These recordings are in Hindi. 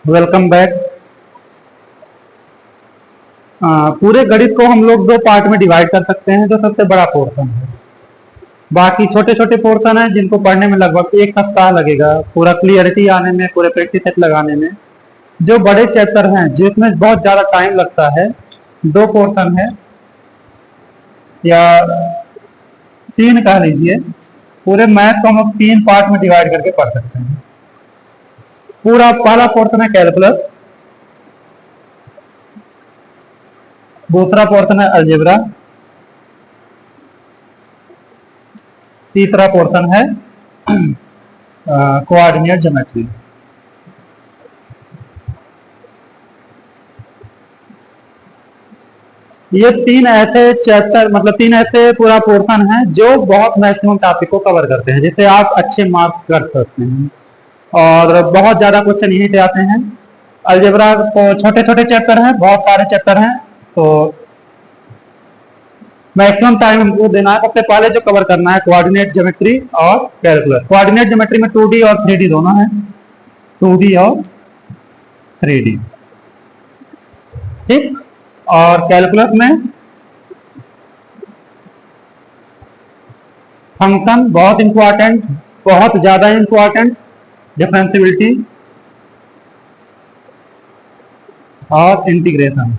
Welcome back. पूरे गणित को हम लोग दो पार्ट में डिवाइड कर सकते हैं। जो सबसे बड़ा पोर्शन है, बाकी छोटे छोटे पोर्शन है जिनको पढ़ने में लगभग एक सप्ताह लगेगा, पूरा क्लियरिटी आने में, पूरे प्रैक्टिस सेट लगाने में। जो बड़े चैप्टर हैं जिसमें बहुत ज्यादा टाइम लगता है, दो पोर्शन है या तीन कह लीजिए। पूरे मैथ को हम लोग तीन पार्ट में डिवाइड करके पढ़ सकते हैं। पूरा पहला पोर्शन है कैलकुलस, दूसरा पोर्शन है अलजेब्रा, तीसरा पोर्शन है कोऑर्डिनेट ज्योमेट्री। ये तीन ऐसे चैप्टर, मतलब तीन ऐसे पूरा पोर्शन है जो बहुत मैक्सिमम टॉपिक को कवर करते हैं, जिससे आप अच्छे मार्क्स कर सकते हैं और बहुत ज्यादा क्वेश्चन यहीं से आते हैं। अलजेब्रा को छोटे छोटे चैप्टर हैं, बहुत सारे चैप्टर हैं, तो मैक्सिमम टाइम हमको देना है। सबसे पहले जो कवर करना है कोऑर्डिनेट ज्योमेट्री और कैलकुलस। कोऑर्डिनेट ज्योमेट्री में 2D और 3D दोनों है, 2D और 3D, ठीक। और कैलकुलस में फंक्शन बहुत इंपॉर्टेंट, बहुत ज्यादा इंपॉर्टेंट, डिफरेंशियबिलिटी और इंटीग्रेशन।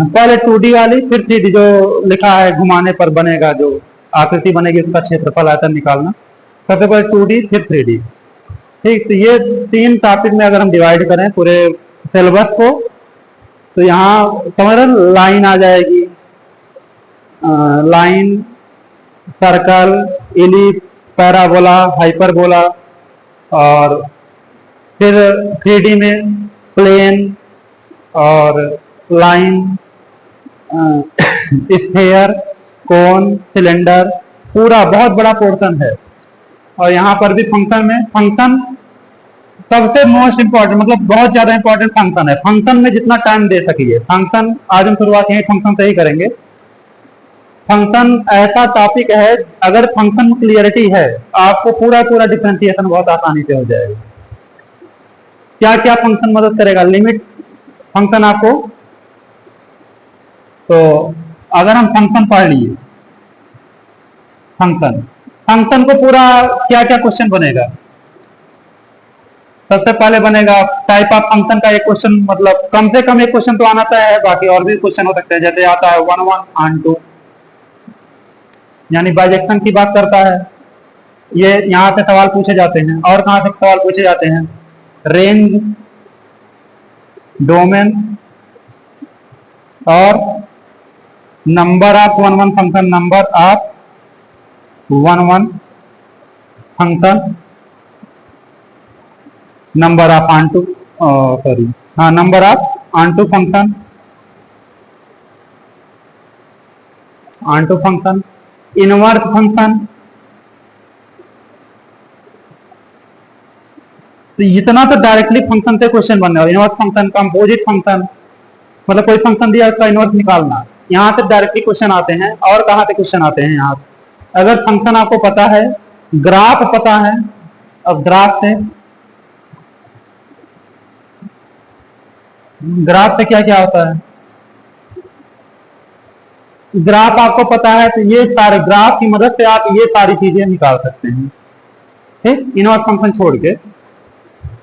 पहले 2D वाली, फिर 3D जो लिखा है घुमाने पर बनेगा, जो आकृति बनेगी उसका क्षेत्रफल आयतन निकालना। सबसे पहले 2D फिर 3D, ठीक। तो ये तीन टॉपिक में अगर हम डिवाइड करें पूरे सिलेबस को, तो यहाँ समझ रहे लाइन आ जाएगी, line, circle, ellipse, parabola, hyperbola, और फिर 3D में प्लेन और लाइन, स्फेयर, कोन, सिलेंडर, पूरा बहुत बड़ा पोर्शन है। और यहाँ पर भी फंक्शन में, फंक्शन सबसे मोस्ट इंपॉर्टेंट, मतलब बहुत ज्यादा इंपॉर्टेंट फंक्शन है। फंक्शन में जितना टाइम दे सकिए फंक्शन, आज हम शुरुआत यही फंक्शन से ही करेंगे। फंक्शन ऐसा टॉपिक है, अगर फंक्शन में क्लियरिटी है आपको पूरा पूरा डिफरेंशिएशन बहुत आसानी से हो जाएगा। क्या क्या फंक्शन मदद करेगा? लिमिट फंक्शन आपको, तो अगर हम फंक्शन पढ़ लिए, फंक्शन फंक्शन को पूरा क्या क्या क्वेश्चन बनेगा? सबसे पहले बनेगा टाइप ऑफ फंक्शन का एक क्वेश्चन, मतलब कम से कम एक क्वेश्चन तो आना है, बाकी और भी क्वेश्चन हो सकते हैं। जैसे आता है 1 1 and 2, यानी बाइजेक्शन की बात करता है, ये यहाँ से सवाल पूछे जाते हैं। और कहाँ से सवाल पूछे जाते हैं? रेंज, डोमेन और number of 1 1 function, number of 1 1 function, number of onto, sorry, हाँ, number of onto function, onto function, inverse function. तो इतना तो डायरेक्टली फंक्शन से क्वेश्चन बनने वाला। इनवर्स फंक्शन, कंपोजिट फंक्शन, मतलब कोई फंक्शन दिया उसका इनवर्स निकालना, यहाँ से डायरेक्टली क्वेश्चन आते हैं। और कहाँ से क्वेश्चन आते हैं? यहाँ अगर फंक्शन आपको पता है, ग्राफ पता है, अब ग्राफ से क्या क्या होता है? ग्राफ आपको पता है तो ये सारे ग्राफ की मदद से आप ये सारी चीजें निकाल सकते हैं, ठीक। इनवर्स फंक्शन छोड़ के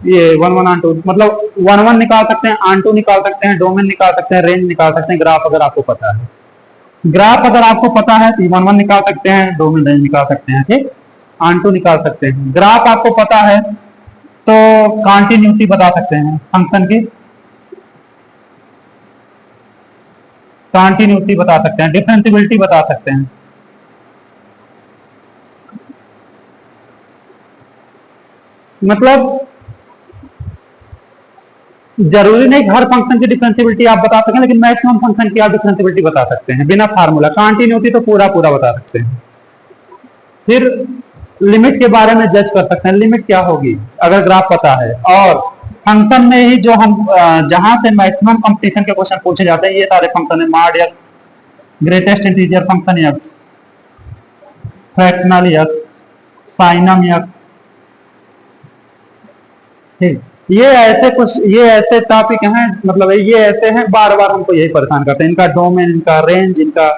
ये 1 1 ऑन 2, मतलब 1 1 निकाल सकते हैं, ऑन 2 निकाल सकते हैं, डोमेन निकाल सकते हैं, रेंज निकाल सकते हैं। ग्राफ अगर आपको पता है, ग्राफ अगर आपको पता है तो 1 1 निकाल सकते हैं, डोमेन, रेंज निकाल सकते हैं, ठीक। ऑन 2 निकाल सकते हैं। ग्राफ आपको पता है तो कॉन्टिन्यूटी बता सकते हैं फंक्शन की, कॉन्टिन्यूटी बता सकते हैं, डिफरेंशियबिलिटी बता सकते हैं। मतलब जरूरी नहीं हर फंक्शन की डिफरेंशियबिलिटी आप बता सकें, लेकिन मैक्सिमम फंक्शन की आप डिफरेंशियबिलिटी बता सकते हैं बिना फार्मूला। कॉन्टिन्यूटी तो पूरा पूरा बता सकते हैं। फिर लिमिट के बारे में जज कर सकते हैं, लिमिट क्या होगी अगर ग्राफ पता है। और फंक्शन में ही जो हम जहां से मैक्सिमम कंपटीशन के क्वेश्चन पूछे जाते हैं, ये सारे फंक्शन है। Mod x, greatest integer function x, fractional x, signum x, ठीक, ये ऐसे टॉपिक हैं, मतलब ये ऐसे हैं बार बार हमको यही परेशान करते हैं। इनका डोमेन, इनका रेंज, इनका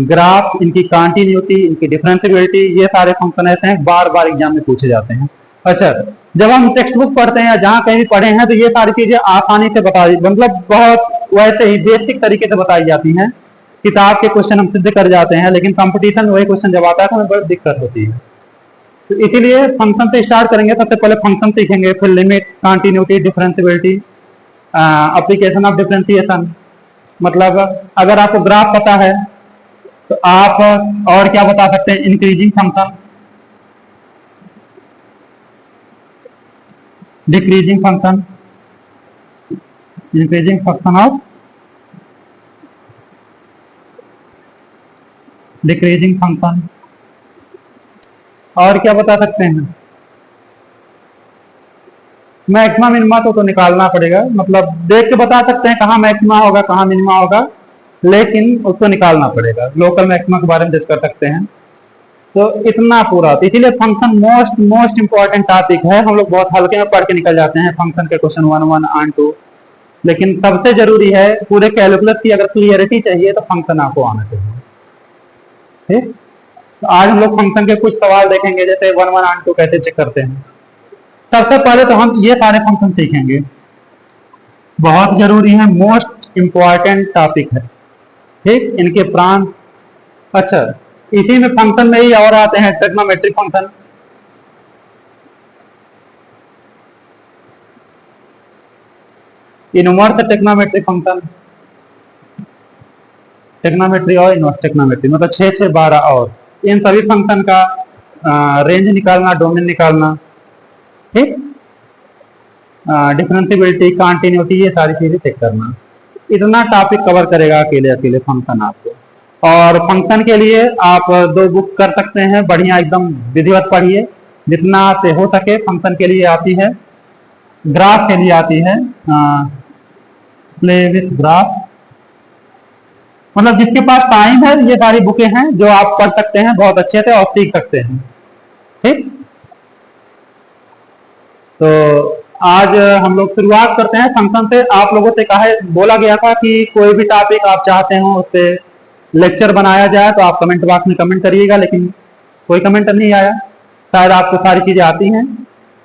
ग्राफ, इनकी कंटिन्यूटी, इनकी डिफरेंशियबिलिटी, ये सारे फंक्शन ऐसे हैं बार बार एग्जाम में पूछे जाते हैं। अच्छा, जब हम टेक्स्ट बुक पढ़ते हैं या जहाँ कहीं भी पढ़े हैं तो ये सारी चीजें आसानी से बताई, मतलब बहुत वैसे ही बेसिक तरीके से बताई जाती हैं। किताब के क्वेश्चन हम सिद्ध कर जाते हैं, लेकिन कंपटीशन में वही क्वेश्चन जब आता है तो हमें बड़ी दिक्कत होती है। तो इसीलिए फंक्शन से स्टार्ट करेंगे। सबसे पहले फंक्शन सीखेंगे, फिर limit, continuity, differentiability, application of differentiation. मतलब अगर आपको ग्राफ पता है तो आप और क्या बता सकते हैं, increasing function, decreasing function, increasing function of decreasing function, और क्या बता सकते हैं, मैक्सिमा मिनिमा तो निकालना पड़ेगा, मतलब देख के बता सकते हैं कहाँ मैक्सिमा होगा कहाँ मिनिमा होगा, लेकिन उसको निकालना पड़ेगा। लोकल मैक्सिमा के बारे में डिस्कस कर सकते हैं। तो इतना पूरा, तो इसीलिए फंक्शन मोस्ट इंपॉर्टेंट टॉपिक है। हम लोग बहुत हल्के में पढ़ के निकल जाते हैं फंक्शन के क्वेश्चन 1, 1 और 2, लेकिन सबसे जरूरी है पूरे कैलकुलस की अगर क्लियरिटी चाहिए तो फंक्शन आपको आना चाहिए। ठीक, तो आज हम लोग फंक्शन के कुछ सवाल देखेंगे, जैसे 1, 1 और 2 कैसे चेक करते हैं। सबसे पहले तो हम ये सारे फंक्शन सीखेंगे, बहुत जरूरी है, मोस्ट इंपॉर्टेंट टॉपिक है। ठीक, इनके प्रांत। अच्छा, इसी में फंक्शन में ही और आते हैं trigonometric function, inverse trigonometric function, trigonometry और इनवर्स ट्रिग्नोमेट्री, मतलब 6, 6, 12 और इन सभी फंक्शन का रेंज निकालना, डोमेन निकालना। ठीक, डिफरेंशियबिलिटी, कंटिन्यूटी, ये सारी चीजें चेक करना। इतना टॉपिक कवर करेगा अकेले फंक्शन आपको। और फंक्शन के लिए आप 2 बुक कर सकते हैं, बढ़िया एकदम विधिवत पढ़िए, जितना से हो सके। फंक्शन के लिए आती है, ग्राफ के लिए आती है प्ले विथ ग्राफ, मतलब जिसके पास टाइम है ये सारी बुकें हैं जो आप पढ़ सकते हैं बहुत अच्छे से और सीख सकते हैं। ठीक, तो आज हम लोग शुरुआत करते हैं फंक्शन से। आप लोगों से बोला गया था कि कोई भी टॉपिक आप चाहते हो उस पे लेक्चर बनाया जाए तो आप कमेंट बॉक्स में कमेंट करिएगा, लेकिन कोई कमेंट नहीं आया। शायद आपको सारी चीजें आती हैं,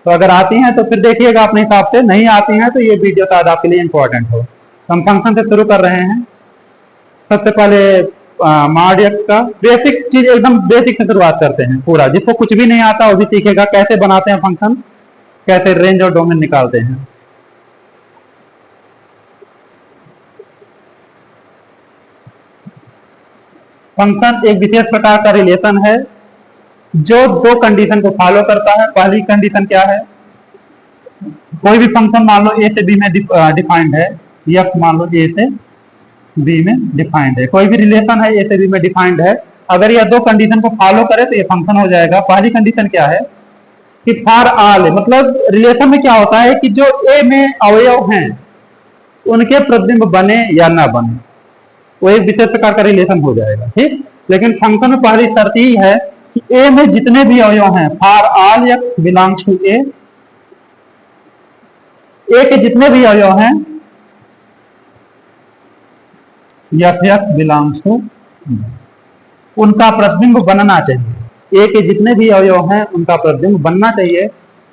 तो अगर आती हैं तो फिर देखिएगा अपने हिसाब से, नहीं आती हैं तो ये वीडियो शायद आपके लिए इंपॉर्टेंट हो। तो हम फंक्शन से शुरू कर रहे हैं। सबसे पहले मॉड्यूल का बेसिक चीज, एकदम बेसिक से शुरुआत करते हैं पूरा। जिसको कुछ भी नहीं आता वो भी सीखेगा कैसे बनाते हैं फंक्शन, कैसे रेंज और डोमेन निकालते हैं। फंक्शन एक विशेष प्रकार का रिलेशन है जो 2 कंडीशन को फॉलो करता है। पहली कंडीशन क्या है, कोई भी फंक्शन मान लो ए से बी में डिफाइंड है, एफ मान लो ए से बी में डिफाइंड है, कोई भी रिलेशन है ए से बी में डिफाइंड है। अगर यह 2 कंडीशन को फॉलो करे तो ये फंक्शन हो जाएगा। पहली कंडीशन क्या है कि फॉर ऑल, मतलब रिलेशन में क्या होता है कि जो ए में अवयव हैं उनके प्रतिबिंब बने या ना बने, वो एक विशेष प्रकार का रिलेशन हो जाएगा। ठीक, लेकिन फंक्शन में पहली शर्त ही है कि ए में जितने भी अवयव हैं, for all x belongs to A, A के जितने भी अवयव हैं एफ एक्स बिलोंग्स टू, उनका प्रतिबिंब बनना चाहिए। ए के जितने भी अवयव हैं उनका प्रतिबिंब बनना चाहिए।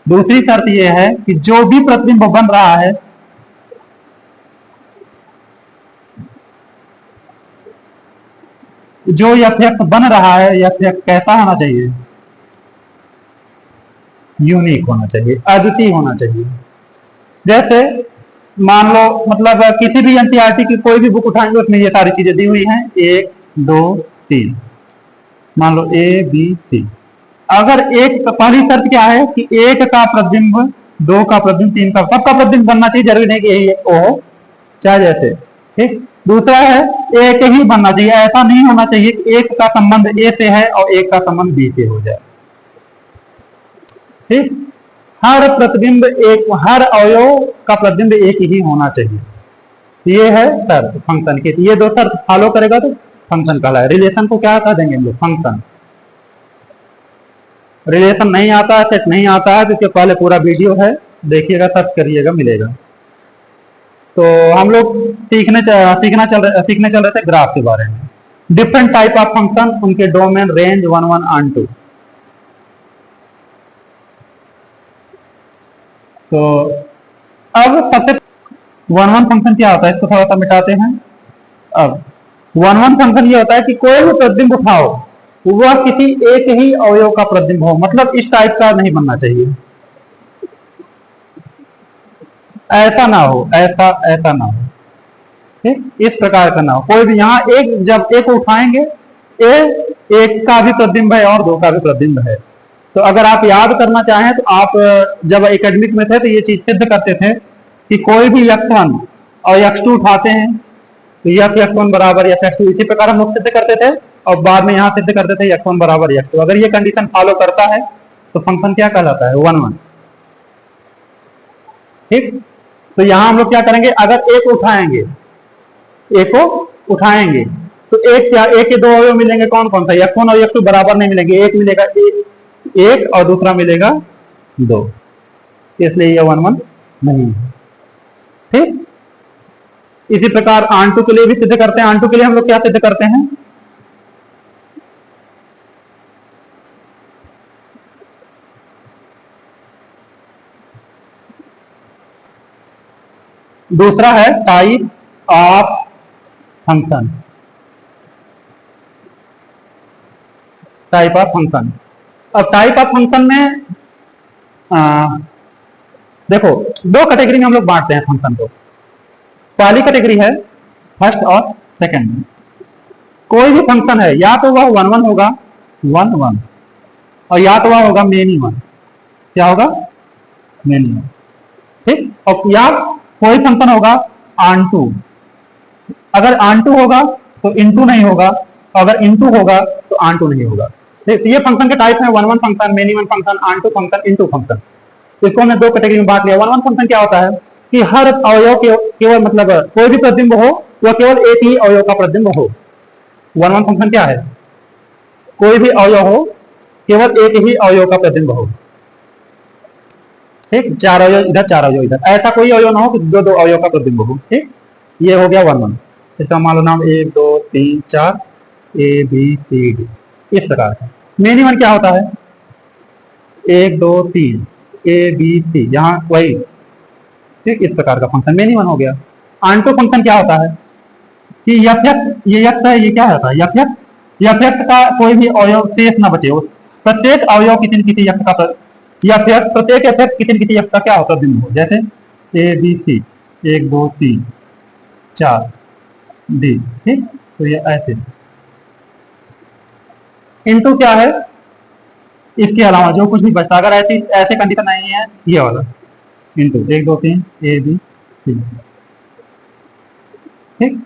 दूसरी शर्त यह है कि जो भी प्रतिबिंब बन रहा है जो एफ एक्स बन रहा है, एफ एक्स कैसा होना चाहिए, यूनिक होना चाहिए, अद्वितीय होना चाहिए। जैसे मान लो, मतलब किसी भी एनसीईआरटी की कोई भी बुक उठाएंगे उसमें ये सारी चीजें दी हुई हैं, 1, 2, 3, मान लो ए बी सी। अगर एक, पहली शर्त क्या है कि 1 का प्रतिबिंब, 2 का प्रतिबिंब, 3 का, सबका प्रतिबिंब बनना चाहिए, जरूरी नहीं कि यही ओ चाहे जैसे। ठीक, दूसरा है एक ही बनना चाहिए, ऐसा नहीं होना चाहिए कि एक का संबंध ए से है और एक का संबंध बी से हो जाए। ठीक, हर प्रतिबिंब एक, हर अवयव का प्रतिबिंब एक ही होना चाहिए। ये है शर्त फंक्शन की। ये 2 शर्त फॉलो करेगा तो फंक्शन कहलाए। रिलेशन को क्या कह देंगे हम लोग, फंक्शन। रिलेशन नहीं आता है, सेट नहीं आता है तो इसके पहले पूरा वीडियो है, देखिएगा, सर्च करिएगा, मिलेगा। तो हम लोग सीखने चल रहे थे ग्राफ के बारे में। डिफरेंट टाइप ऑफ फंक्शन, उनके domain, range, one one and to. तो अब सबसे वन वन फंक्शन क्या होता है, इसको थोड़ा सा मिटाते हैं। अब वन वन फंक्शन ये होता है कि कोई भी प्रतिबिंब उठाओ वह किसी एक ही अवयव का प्रतिबिंब हो, मतलब इस टाइप का नहीं बनना चाहिए, ऐसा ना हो, ऐसा ऐसा ना हो, ठीक, इस प्रकार का ना हो। कोई भी यहाँ एक, जब एक उठाएंगे, एक का भी प्रतिबिंब है और दो का भी प्रतिबिंब है। तो अगर आप याद करना चाहें तो आप जब एकेडमिक में थे तो ये चीज सिद्ध करते थे कि कोई भी x1 और x2 उठाते हैं तो यह x1 बराबर x2, इसी प्रकार हम लोग सिद्ध करते थे और बाद में यहाँ सिद्ध करते थे x1 बराबर x2। अगर ये कंडीशन फॉलो करता है तो फंक्शन क्या कहलाता है, वन वन। ठीक, तो यहाँ हम लोग क्या करेंगे, अगर एक उठाएंगे, एक को उठाएंगे तो एक क्या, एक के दो अवयव मिलेंगे, कौन कौन सा, x1 और x2 बराबर नहीं मिलेंगे, एक मिलेगा एक और दूसरा मिलेगा दो, इसलिए ये वन वन नहीं है। ठीक, इसी प्रकार आंटू के लिए भी सिद्ध करते हैं। आंटू के लिए हम लोग क्या सिद्ध करते हैं, दूसरा है type of function. Type of function, अब टाइप ऑफ फंक्शन में देखो दो कैटेगरी में हम लोग बांटते हैं फंक्शन को। पहली कैटेगरी है फर्स्ट और सेकंड। कोई भी फंक्शन है या तो वह वन वन होगा, वन वन, और या तो वह होगा मेनी वन। क्या होगा, मेनी वन। ठीक, और या कोई फंक्शन होगा आंटू। अगर आंटू होगा तो इनटू नहीं होगा, अगर इनटू होगा तो आंटू नहीं होगा। ये फंक्शन के टाइप है, one one function, many one function, onto function, into function. इसको हमने दो कैटेगरी में बांट लिया। वन वन फंक्शन क्या होता है कि हर अवयव केवल मतलब कोई भी प्रतिबिंब हो वह केवल एक ही अवयव का प्रतिबिंब हो। वन वन फंक्शन क्या है, कोई भी अवयव हो केवल एक ही अवयव का प्रतिबिंब हो। ठीक, चार अवयव इधर, चार अवयव इधर, ऐसा कोई अवयव ना हो कि दो दो अवयव का प्रतिबिंब हो। ठीक, ये हो गया वन वन। इसका मान लो नाम 1 2 3 4 ए बी सी डी, इस प्रकार का। मेनी वन क्या होता है, 1 2 3 ए बी सी, यहाँ वही। ठीक, इस प्रकार का फंक्शन मेनी वन हो गया। आंटू फंक्शन क्या होता है कि यफ ये यफ है, ये क्या होता है, यफ का कोई भी अवयव शेष ना बचे, प्रत्येक अवयव किसी न किसी यफ का, प्रत्येक एफ किसी न किसी यफ का क्या होता है, बिंदु। जैसे ए बी सी, 1 2 3 4 डी। ठीक, तो ये ऐसे। इनटू क्या है, इसके अलावा जो कुछ भी बचता, अगर ऐसे कंडीशन नहीं है, ये वाला इनटू 1 2 3 ए बी सी। ठीक,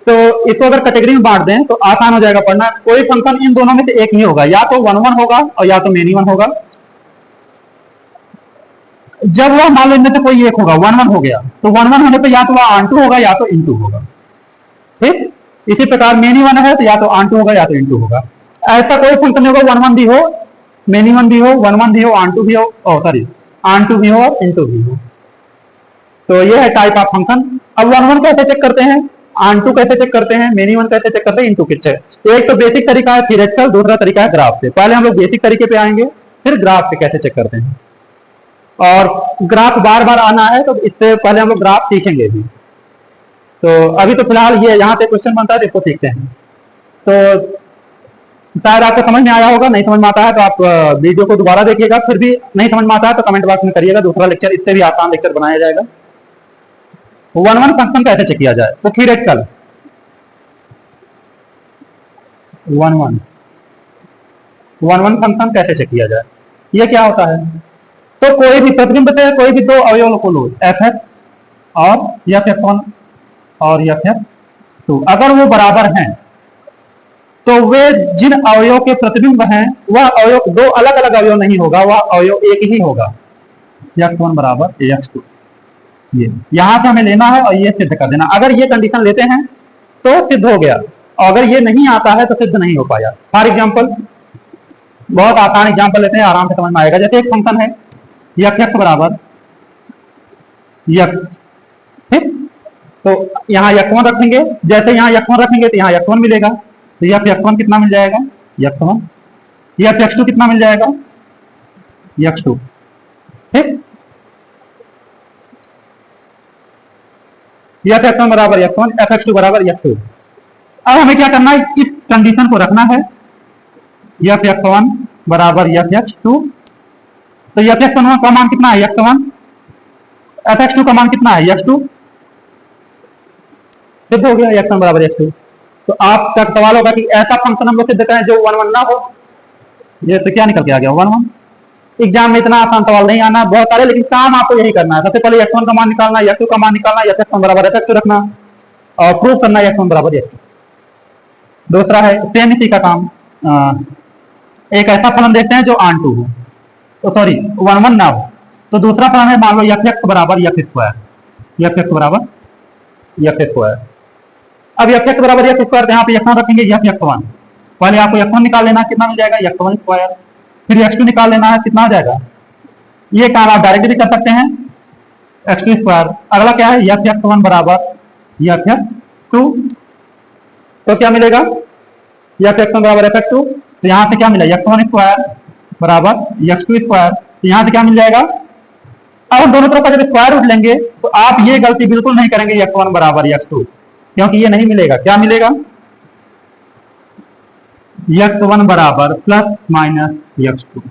तो इसको अगर कैटेगरी में बांट दें तो आसान हो जाएगा पढ़ना। कोई फंक्शन इन दोनों में से एक ही होगा, या तो वन वन होगा और या तो मेनी वन होगा। जब वह मान लो इनमें से कोई एक होगा, वन वन हो गया, तो वन वन होने पे या तो वह आंटू होगा या तो इनटू होगा। ठीक, इसी प्रकार मेनी वन है तो या तो आंटू होगा या तो इनटू होगा। ऐसा कोई फंक्शन होगा वन वन भी हो, मेनी वन भी हो, वन वन भी हो, आंटू भी हो, सॉरी आंटू भी हो और इनटू भी हो। तो ये है टाइप ऑफ फंक्शन। अब वन वन कैसे चेक करते हैं, आंटू कैसे चेक करते हैं, मेनी वन कैसे चेक करते हैं, इनटू कैसे। एक तो बेसिक तरीका है थ्योरेटिकल, दूसरा तरीका है ग्राफ से। पहले हम लोग बेसिक तरीके पे आएंगे, फिर ग्राफ से कैसे चेक करते हैं। और ग्राफ बार बार आना है तो इससे पहले हम लोग ग्राफ सीखेंगे भी। तो अभी तो फिलहाल ये यहाँ पे क्वेश्चन बनता है, इसको सीखते हैं। तो शायद आपको समझ में आया होगा, नहीं समझ में आता है तो आप वीडियो को दोबारा देखिएगा। फिर भी नहीं समझ में आता है तो कमेंट बॉक्स में करिएगा, दूसरा लेक्चर इससे भी आसान लेक्चर बनाया जाएगा। वन वन फंक्शन कैसे चेक किया जाए, तो थ्योरेटिकल वन वन फंक्शन कैसे चेक किया जाए। ये क्या होता है, तो कोई भी प्रतिबिंब से कोई भी दो अवयव को लो, एफ और F1 और F2, अगर वो बराबर हैं तो वे जिन अवयव के प्रतिबिंब हैं वह अवयव दो अलग अलग अवयव नहीं होगा, वह अवयव एक ही होगा, x1 बराबर x2। ये यहां से हमें लेना है और ये सिद्ध कर देना। अगर ये कंडीशन लेते हैं तो सिद्ध हो गया, और अगर ये नहीं आता है तो सिद्ध नहीं हो पाया। फॉर एग्जाम्पल, बहुत आसान एग्जाम्पल लेते हैं, आराम से समझ में आएगा। जैसे एक फंक्शन है f बराबर यक्स, ठीक। तो यहाँ x1 रखेंगे, जैसे यहाँ x1 रखेंगे तो यहाँ x1 मिलेगा, तो यफ x1 कितना मिल जाएगा, x1। यफ x2 कितना मिल जाएगा, x2, ठीक। यफ x1 बराबर x1, एफ x2 बराबर x2। अब हमें क्या करना है, इस कंडीशन को रखना है, यफ x1 बराबर यफ x2। तो यफ x1 का मान कितना है, x1, एफ x2 का मान कितना है, x2, सिद्ध हो गया x1 बराबर x2। तो आपका सवाल होगा कि ऐसा फंक्शन हम लोग सिद्ध करें जो 1 1 ना हो, ये तो क्या निकल के आ गया 1 1। एग्जाम में इतना आसान सवाल नहीं आना, बहुत सारे, लेकिन काम आपको यही करना है। सबसे पहले x1 का मान निकालना, x2 का मान निकालना, x1 बराबर x2 रखना और प्रूव करना x1 बराबर x2। दूसरा है सेम इसी का काम, एक ऐसा फलन देखते हैं जो ऑन टू हो, तो सॉरी 1 1 ना हो। तो दूसरा फलन है, मान लो f(x) बराबर f स्क्वायर, f(x) बराबर f स्क्वायर। अब f(x) बराबर f स्क्वायर, तो यहाँ पे x1 रखेंगे, f(x1), पहले आपको x1 निकाल लेना, कितना मिल जाएगा, x1 स्क्वायर। फिर x2 निकाल लेना है, कितना आ जाएगा, ये काम आप डायरेक्ट भी कर सकते हैं, x2 स्क्वायर। अगला क्या है, f(x1) बराबर f(x2), तो क्या मिलेगा, f(x1) बराबर f(x2), तो यहाँ से क्या मिला, x1 स्क्वायर बराबर x2 स्क्वायर, तो यहाँ से क्या मिल जाएगा। अब हम दोनों तरफ का जब स्क्वायर रूट लेंगे तो आप ये गलती बिल्कुल नहीं करेंगे, x1 बराबर x2, क्योंकि ये नहीं मिलेगा। क्या मिलेगा, x1 बराबर प्लस माइनस x2,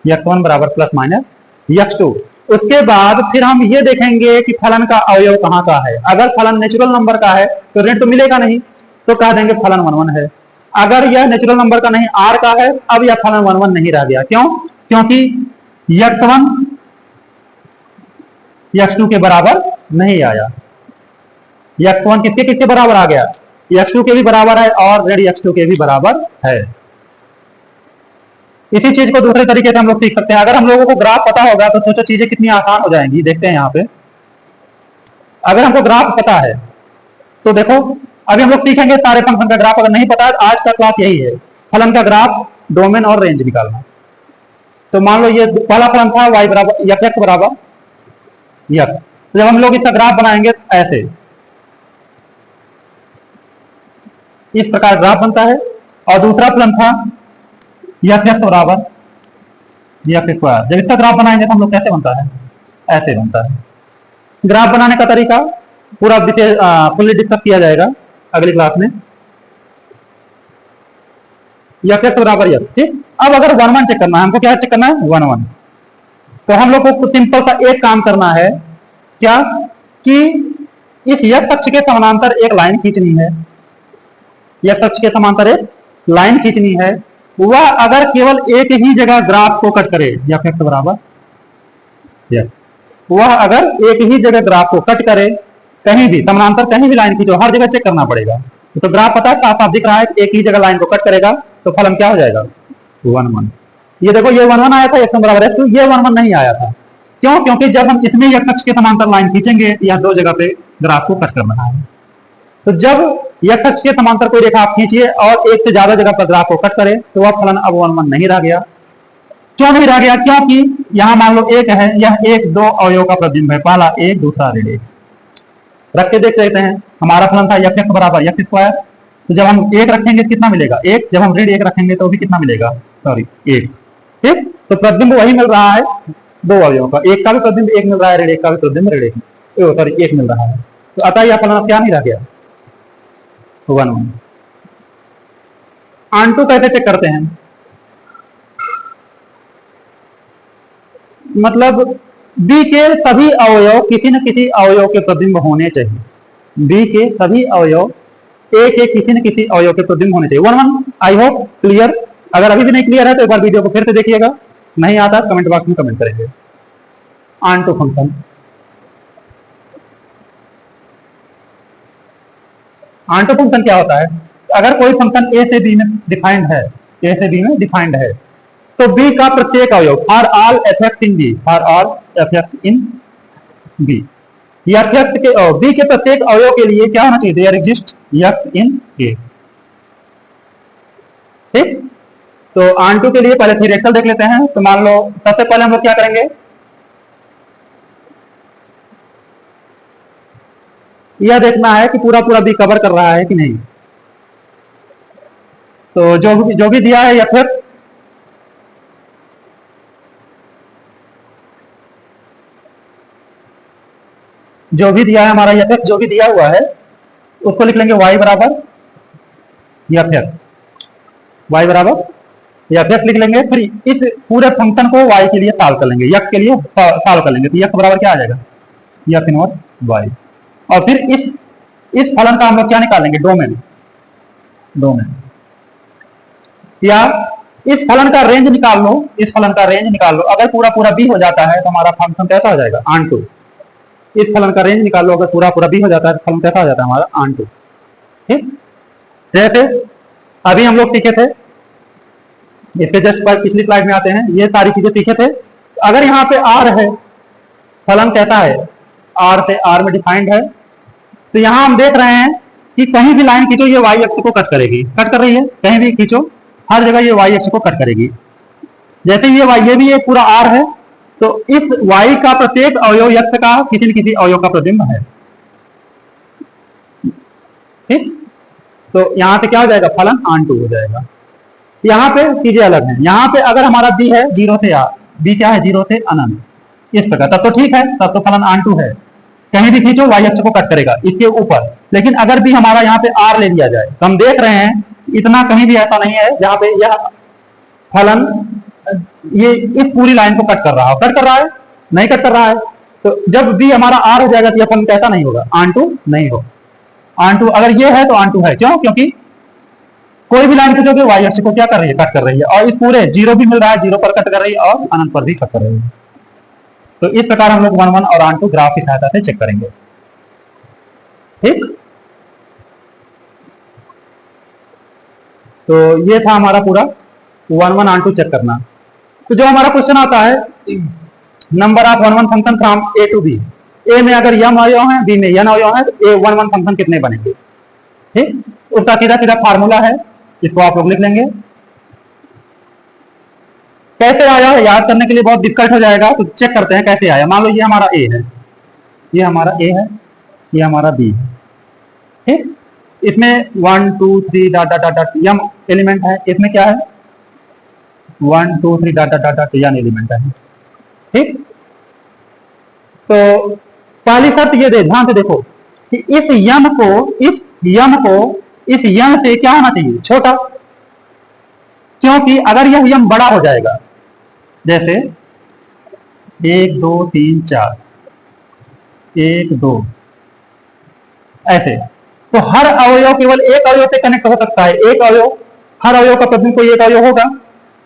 x1 बराबर प्लस माइनस x2। उसके बाद फिर हम ये देखेंगे कि फलन का अवयव कहाँ का है। अगर फलन नेचुरल नंबर का है तो ऋण तो मिलेगा नहीं, तो कह देंगे फलन 1 1 है। अगर यह नेचुरल नंबर का नहीं, आर का है, अब यह फलन 1 1 नहीं रह गया। क्यों, क्योंकि x1 x2 के बराबर नहीं आया। x1 किसके किसके बराबर आ गया, x2 के भी बराबर है और ऋण x2 के भी बराबर है। इसी चीज को दूसरे तरीके से हम लोग सीख सकते हैं। अगर हम लोगों को ग्राफ पता होगा तो सोचो चीजें कितनी आसान हो जाएंगी। देखते हैं यहाँ पे, अगर हमको ग्राफ पता है तो देखो, अभी हम लोग सीखेंगे सारे फंक्शन का ग्राफ। अगर नहीं पता है, आज का क्लास यही है, फलन का ग्राफ, डोमेन और रेंज निकालना। तो मान लो ये पहला फलन था y बराबर f(x) बराबर f। तो जब हम लोग इसका ग्राफ बनाएंगे ऐसे, इस प्रकार ग्राफ बनता है। और दूसरा फलन था f(x) बराबर f स्क्वायर। जब इसका ग्राफ बनाएंगे तो हम लोग कैसे बनता है, ऐसे बनता है। ग्राफ बनाने का तरीका पूरा फुल्ली डिस्कस किया जाएगा अगली क्लास में। f(x) बराबर f, ठीक। अब अगर 1 1 चेक करना है, हमको क्या चेक करना है, 1 1, तो हम लोग को सिंपल सा एक काम करना है, क्या कि इस x अक्ष के समानांतर एक लाइन खींचनी है। x अक्ष के समांतर एक लाइन खींचनी है, वह अगर केवल एक ही जगह ग्राफ को कट करे, f(x) बराबर f, वह अगर एक ही जगह ग्राफ को कट करे, कहीं भी समानांतर कहीं भी लाइन खींचो, हर जगह चेक करना पड़ेगा। तो ग्राफ पता है, साफ दिख रहा है, एक ही जगह लाइन को कट करेगा, तो फलन क्या हो जाएगा, 1 1। ये देखो, ये 1 1 आया था, x बराबर x2, ये 1 1 नहीं आया था। क्यों, क्योंकि जब हम इसमें x अक्ष के समांतर लाइन खींचेंगे, यह दो जगह पे ग्राफ को कट करना है। तो जब x अक्ष के समांतर कोई रेखा आप खींचिए और एक से ज्यादा जगह पर ग्राफ को कट करे, तो वह फलन अब 1 1 नहीं रह गया। क्यों नहीं रह गया, क्योंकि यहाँ मान लो एक है, यह एक दो अवयव का प्रतिबिंब है, पहला एक दूसरा ऋण एक। रख के देख लेते हैं, हमारा फलन था f(x) बराबर f स्क्वायर। तो जब हम एक रखेंगे कितना मिलेगा, एक। जब हम ऋण एक रखेंगे तो भी कितना मिलेगा, सॉरी एक, ठीक। तो प्रतिबिंब वही मिल रहा है दो अवयवों का, एक का भी प्रतिबिंब एक मिल रहा है, ऋण एक का भी प्रतिबिंब ऋण एक, सॉरी एक मिल रहा है। तो अतः यह फलन क्या नहीं रह गया, 1 1। ऑन2 कैसे चेक करते हैं, मतलब B के सभी अवयव किसी न किसी अवयव के प्रतिबिंब होने चाहिए। B के सभी अवयव A के किसी न किसी अवयव के प्रतिबिंब होने चाहिए। 1 1, आई होप क्लियर। अगर अभी भी नहीं क्लियर है तो एक बार वीडियो को फिर से देखिएगा, नहीं आता कमेंट बॉक्स में कमेंट करेंगे। ऑन2 फंक्शन, ऑन2 फंक्शन क्या होता है, अगर कोई फंक्शन A से B में डिफाइंड है, A से B में डिफाइंड है, तो B का प्रत्येक अवयव, for all f(x) in B, for all f(x) in B, f(x) के B के प्रत्येक अवयव के लिए क्या होना चाहिए, there exist f in A, ठीक। तो ऑन2 के लिए पहले थ्योरेटिकल देख लेते हैं। तो मान लो सबसे पहले हम लोग क्या करेंगे, यह देखना है कि पूरा पूरा बी कवर कर रहा है कि नहीं। तो जो भी दिया है या फिर जो भी दिया है हमारा या फिर जो भी दिया हुआ है उसको लिख लेंगे y बराबर या फिर y बराबर या फिर लिख लेंगे। फिर इस पूरे फंक्शन को y के लिए सॉल्व कर लेंगे, x के लिए सॉल्व कर लेंगे। तो x बराबर क्या आ जाएगा, f इनवर्स y। और फिर इस फलन का हम लोग क्या निकालेंगे, डोमेन। या इस फलन का रेंज निकाल लो, इस फलन का रेंज निकाल लो। अगर पूरा पूरा b हो जाता है तो हमारा फंक्शन कैसा हो जाएगा, ऑन टू। इस फलन का रेंज निकाल लो, अगर पूरा पूरा b हो जाता है तो फलन कैसा हो जाता है हमारा, ऑन टू। ठीक, जैसे अभी हम लोग सीखे थे, इसके जस्ट बाद पिछली स्लाइड में आते हैं, ये सारी चीजें सीखे थे। अगर यहाँ पे r है, फलन कहता है r से r में डिफाइंड है, तो यहाँ हम देख रहे हैं कि कहीं भी लाइन खींचो ये y अक्ष को कट करेगी, कट कर रही है। कहीं भी खींचो हर जगह ये y अक्ष को कट करेगी। जैसे ये भी एक पूरा r है, तो इस y का प्रत्येक अवयव x का किसी न किसी अवयव का प्रतिबिंब है। ठीक, तो यहाँ पे क्या हो जाएगा, फलन ऑन टू हो जाएगा। यहाँ पे चीजें अलग हैं। यहाँ पे अगर हमारा b है 0 से r, b क्या है 0 से अनंत, इस प्रकार, तब तो ठीक है, तब तो फलन ऑन टू है। कहीं भी खींचो y अक्ष को कट करेगा इसके ऊपर। लेकिन अगर भी हमारा यहाँ पे r ले लिया जाए तो हम देख रहे हैं इतना कहीं भी ऐसा नहीं है जहाँ पे यह फलन ये इस पूरी लाइन को कट कर रहा हो। कट कर रहा है, नहीं कट कर रहा है। तो जब भी हमारा r हो जाएगा तो यह फलन कैसा नहीं होगा, ऑन टू नहीं हो। ऑन टू अगर ये है तो ऑन टू है, क्यों, क्योंकि कोई भी लाइन खींचोगे y अक्ष को क्या कर रही है, कट कर रही है। और इस पूरे 0 भी मिल रहा है, 0 पर कट कर रही है और अनंत पर भी कट कर रही है। तो इस प्रकार हम लोग 1 1 और ऑन टू ग्राफ की सहायता से चेक करेंगे। ठीक, तो ये था हमारा पूरा 1 1 ऑन टू चेक करना। तो जो हमारा क्वेश्चन आता है, number of 1 1 function from a to b, a में अगर m अवयव है, b में n अवयव है, तो a 1 1 फंक्शन कितने बनेंगे। ठीक, उसका सीधा सीधा फार्मूला है, इसको आप लोग लिख लेंगे। कैसे आया है याद करने के लिए बहुत डिफिकल्ट हो जाएगा, तो चेक करते हैं कैसे आया। मान लो ये हमारा a है, ये हमारा a है, ये हमारा b है। ठीक, इसमें 1 2 3 dot dot dot m element है, इसमें क्या है 1 2 3 dot dot dot n element है। ठीक, तो पहली शर्त ये दे, ध्यान से देखो कि इस m को इस m से क्या होना चाहिए, छोटा। क्योंकि अगर यह m बड़ा हो जाएगा, जैसे 1 2 3 4 1 2 ऐसे, तो हर अवयव केवल एक अवयव से कनेक्ट हो सकता है। एक अवयव, हर अवयव का प्रतिबिंब कोई एक अवयव होगा।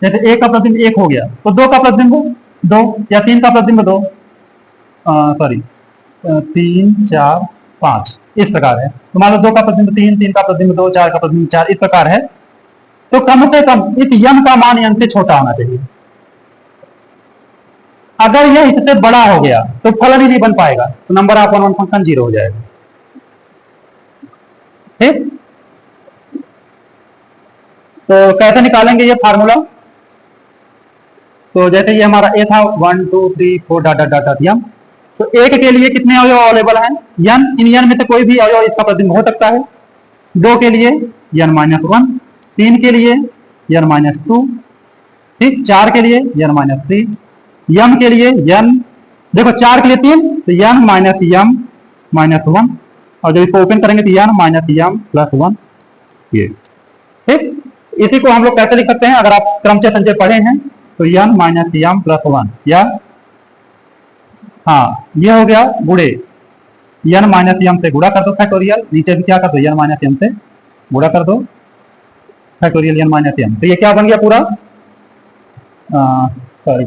जैसे 1 का प्रतिबिंब 1 हो गया तो 2 का प्रतिबिंब 2, या 3 का प्रतिबिंब 2, सॉरी 3 4 5 इस प्रकार है। तो मान लो 2 का प्रतिबिंब 3, 3 का प्रतिबिंब 2, 4 का प्रतिबिंब 4 इस प्रकार है। तो कम से कम इस m का मान n से छोटा होना चाहिए। अगर यह इससे बड़ा हो गया तो फलन ही नहीं बन पाएगा, तो नंबर ऑफ 1 1 फंक्शन 0 हो जाएगा। ठीक, तो कैसे निकालेंगे ये फार्मूला। तो जैसे ये हमारा a था 1 2 3 4 डॉट डॉट डॉट m, तो एक के लिए कितने अवयव अवेलेबल हैं, n। इन n में से कोई भी अवयव इसका प्रतिबिंब हो सकता है। 2 के लिए n माइनस 1, 3 के लिए n माइनस 2, ठीक, 4 के लिए n माइनस 3, m के लिए n, देखो 4 के लिए 3 तो n माइनस m माइनस 1, और जब इसको ओपन करेंगे तो n माइनस m प्लस 1 ये। ठीक, इसी को हम लोग कैसे लिख सकते हैं, अगर आप क्रमचय संचय पढ़े हैं तो n माइनस m प्लस 1, या हाँ ये हो गया गुणे n माइनस m से गुणा कर दो फैक्टोरियल, नीचे भी क्या कर दो n माइनस m से गुणा कर दो फैक्टोरियल n माइनस m। तो ये क्या बन गया पूरा, sorry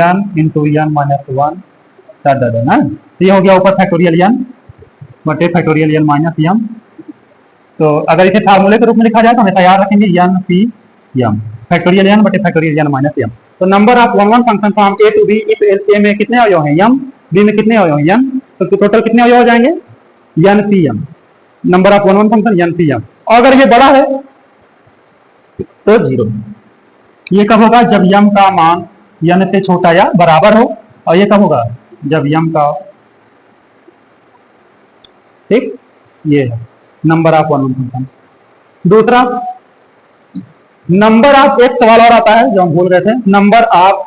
n into n minus 1 ना, तो ये हो गया ऊपर फैक्टोरियल n बटे फैक्टोरियल n माइनस m। तो अगर इसे फार्मूले के रूप में लिखा जाए तो हमेशा याद रखेंगे n p m, factorial n बटे फैक्टोरियल n माइनस m। तो number of 1 1 function from a to b, इस a में कितने अवयव हैं m, b में कितने अवयव हैं n, तो टोटल कितने अवयव हो जाएंगे n p m। Number of 1 1 function n p m। और अगर ये बड़ा है तो 0। ये कब होगा, जब m का मान n से छोटा या बराबर हो। और ये कब होगा, जब m का ठीक, ये है नंबर ऑफ वन फंक्शन। दूसरा नंबर ऑफ, एक सवाल और आता है जो हम भूल गए थे, number of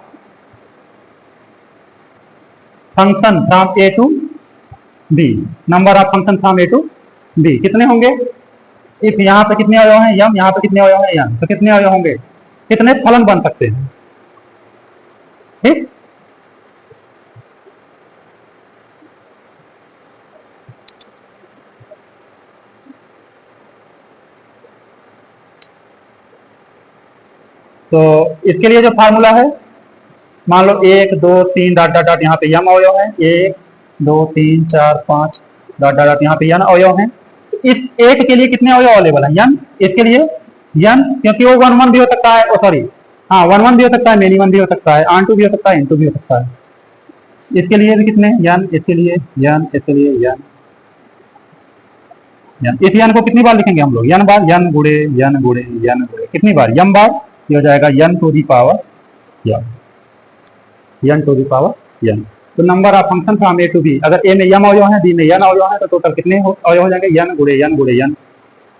function from A to B, number of function from A to B कितने होंगे? इफ यहाँ पे कितने अवयव हैं यम, यहाँ पे कितने अवयव हैं यम, तो कितने अवयव होंगे, कितने फलन बन सकते हैं? ठीक, तो इसके लिए जो फार्मूला है, मान लो 1 2 3 डॉट डॉट डॉट, यहाँ पे यम अवयव है, 1 2 3 4 5 डॉट डॉट डॉट, यहाँ पे यन अवयव है। इस एक के लिए कितने अवयव अवेलेबल है? यन, इसके लिए यन, क्योंकि वो 1 1 भी हो सकता है, सॉरी हाँ 1 1 भी हो सकता है, मेनी 1 भी हो सकता है, ऑन 2 भी हो सकता है, इन 2 भी हो सकता है। इसके लिए भी कितने यन, इसके लिए यन, इसके लिए यन, यन। इस यन को कितनी बार लिखेंगे हम लोग? यन बार, यन गुड़े यन गुड़े यन गुड़े, कितनी बार? यम बार, ये हो जाएगा n to the power n, n to the power n. तो number of function from A to B, अगर ए में यम अवयव है, बी में यन अवयव है, तो टोटल कितने अवयव हो जाएंगे? यन गुड़े यन गुड़े यन,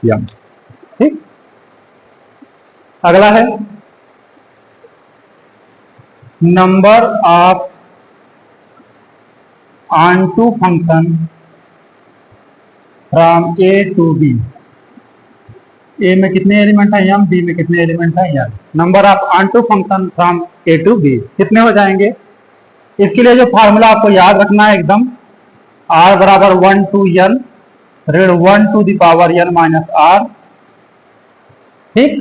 यन। ठीक, अगला है number of onto function from A to B, A में कितने एलिमेंट है यम, बी में कितने एलिमेंट है n. Number of onto function from A to B कितने हो जाएंगे? इसके लिए जो फार्मूला आपको याद रखना है एकदम, r बराबर 1 टू n ऋण 1 to the power n minus r, ठीक,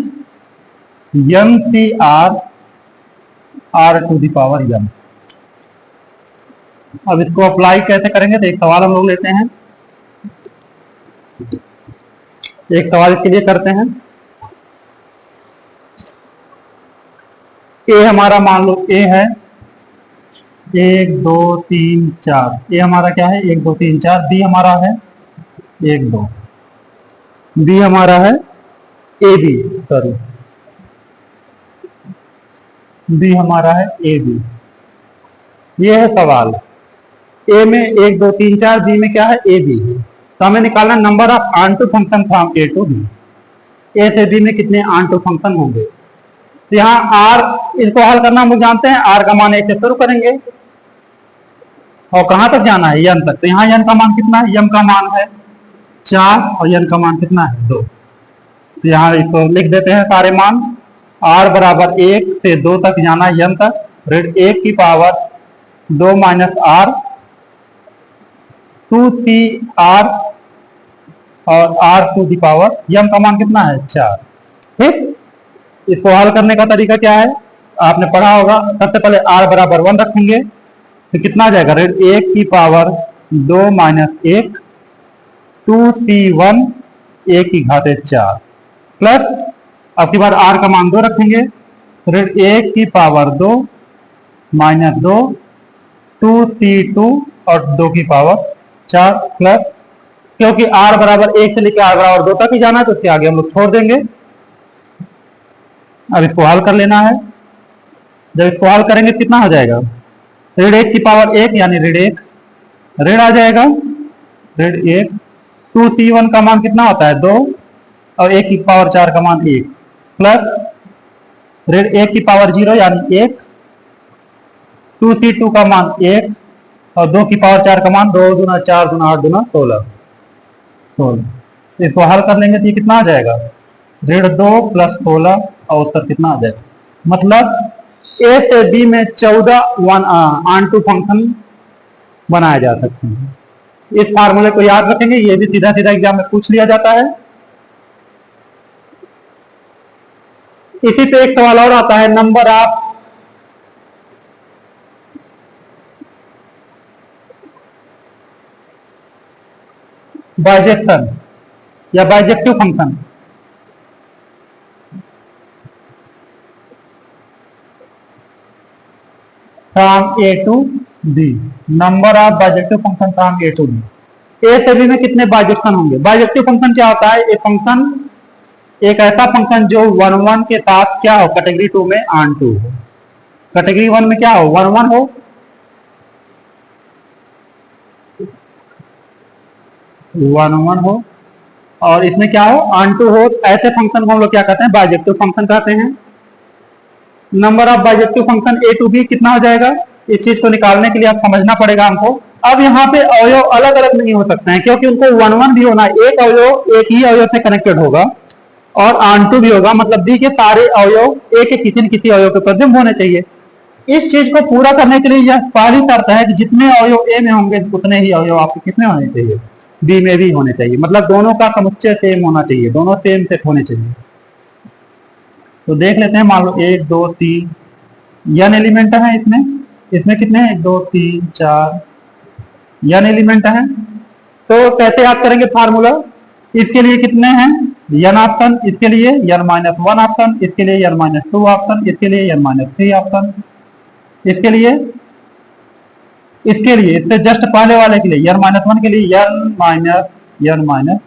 m C r to the power n। अब इसको अप्लाई कैसे करेंगे? तो एक सवाल हम लोग लेते हैं, एक सवाल इसके लिए करते हैं। ए हमारा मान लो ए है 1 2 3 4, ये हमारा क्या है 1 2 3 4, बी हमारा है 1 2, बी हमारा है ए बी, सॉरी बी हमारा है ए बी। ये है सवाल, ए में 1 2 3 4, बी में क्या है ए बी, तो हमें निकालना number of onto function from A to B. A से बी में कितने ऑनटू फंक्शन होंगे? तो यहाँ आर, इसको हल करना हम लोग जानते हैं, आर का मान 1 से शुरू करेंगे और कहां तक जाना है? यन तक। तो यहाँ यन का मान कितना है? यम का मान है 4 और यन का मान कितना है 2। तो यहाँ इसको लिख देते हैं सारे मान, r बराबर 1 से 2 तक जाना है यन तक, ऋण 1 की power 2 minus r 2c r और r टू दी पावर, यम का मान कितना है 4। ठीक, इसको हल करने का तरीका क्या है? आपने पढ़ा होगा, सबसे पहले r बराबर 1 रखेंगे, तो कितना आ जाएगा? ऋण 1 की पावर 2 माइनस 1 2c1 1 की घाते 4 प्लस, अब की बार r का मान 2 रखेंगे, ऋण 1 की पावर 2 माइनस 2 2c2 और 2 की पावर 4 प्लस, क्योंकि r बराबर 1 से लेकर r बराबर 2 तक ही जाना है तो उसके आगे हम लोग छोड़ देंगे। अब इसको हल कर लेना है, जब इसको हल करेंगे कितना हो जाएगा? ऋण 1 की पावर 1 यानी ऋण 1 ऋण आ जाएगा, ऋण 1 2c1 का मान कितना होता है 2 और 1 की पावर 4 का मान 1 प्लस ऋण 1 की पावर 0 यानी 1 2c2 का मान 1 और 2 की पावर 4 का मान 2 दूना 4 दूना 8 दूना 16 16। इसको हल कर लेंगे तो ये कितना आ जाएगा? ऋण 2 प्लस 16 और उत्तर कितना आ जाएगा? मतलब ए से बी में 14 ऑनटू फंक्शन बनाए जा सकते हैं। इस फार्मूले को याद रखेंगे, ये भी सीधा सीधा एग्जाम में पूछ लिया जाता है। इसी पे एक सवाल और आता है, नंबर ऑफ बाइजेक्शन या bijective function, from A to B, number of bijective function from A to B. A से बी में कितने बाइजेक्शन होंगे? बाइजेक्टिव फंक्शन क्या होता है? एक फंक्शन, एक ऐसा फंक्शन जो 1 1 के साथ क्या हो, कैटेगरी 2 में ऑन टू हो, कैटेगरी 1 में क्या हो 1 1 हो, 1 हो और इसमें क्या हो, ऑन टू हो, ऐसे फंक्शन को हम लोग क्या कहते हैं, बाइजेक्टिव फंक्शन कहते हैं। Number of bijective function A to B कितना हो जाएगा, इस चीज को निकालने के लिए आप समझना पड़ेगा हमको। अब यहाँ पे अवयव अलग अलग नहीं हो सकते हैं क्योंकि उनको 1 भी होना, एक अवयव एक ही अवयव से कनेक्टेड होगा और ऑन टू भी होगा, मतलब दी के सारे अवयव एक किसी न किसी अवयव के प्रतिबिंब होने चाहिए। इस चीज को पूरा करने के लिए यह पहली शर्त है कि जितने अवयव ए में होंगे उतने ही अवयव आपके कितने होने चाहिए, बी में भी होने चाहिए, मतलब दोनों का समुच्चय सेम होना चाहिए, दोनों सेम सेट होने चाहिए। तो देख लेते हैं, मान लो 1 2 3 n एलिमेंट है इसमें, इसमें कितने हैं 1 2 3 4 n एलिमेंट है। तो कैसे याद करेंगे फार्मूला, इसके लिए कितने हैं n ऑप्शन, इसके लिए n-1 ऑप्शन, इसके लिए n-2 ऑप्शन, इसके लिए n-3 ऑप्शन, इसके लिए इससे जस्ट पहले वाले के लिए n-1 के लिए n-,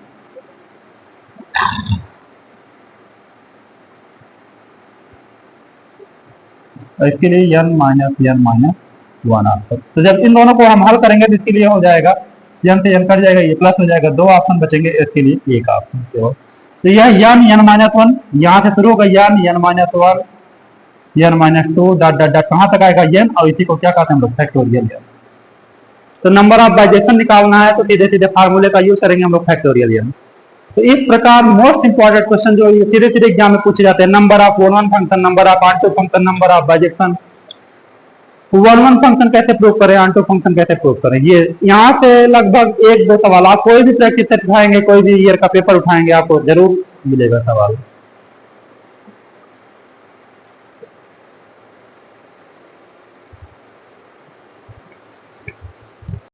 और इसके लिए n-1 ऑप्शन। तो जब इन दोनों को हम हल करेंगे तो इसके लिए हो जाएगा n से n कट जाएगा, ये प्लस हो जाएगा, 2 ऑप्शन बचेंगे, इसके लिए 1 ऑप्शन केवल। तो यह n-1 यहाँ से शुरू होगा, n-1 n-2 dot dot dot कहां तक आएगा n, और इसी को क्या कहते हैं हम लोग, फैक्टोरियल। तो नंबर ऑफ बाइजेक्शन निकालना है तो सीधे सीधे फार्मूले का यूज करेंगे हम लोग, फैक्टोरियल। तो इस प्रकार मोस्ट इंपॉर्टेंट क्वेश्चन जो सीधे सीधे एग्जाम में पूछे जाते हैं, number of 1 function, number of onto function, number of bijection. 1 function कैसे प्रूव करें, ऑन टू फंक्शन कैसे प्रूव करें, ये यहाँ से लगभग 1 2 सवाल, आप कोई भी प्रैक्टिस सेट उठाएंगे, कोई भी ईयर का पेपर उठाएंगे, आपको जरूर मिलेगा सवाल।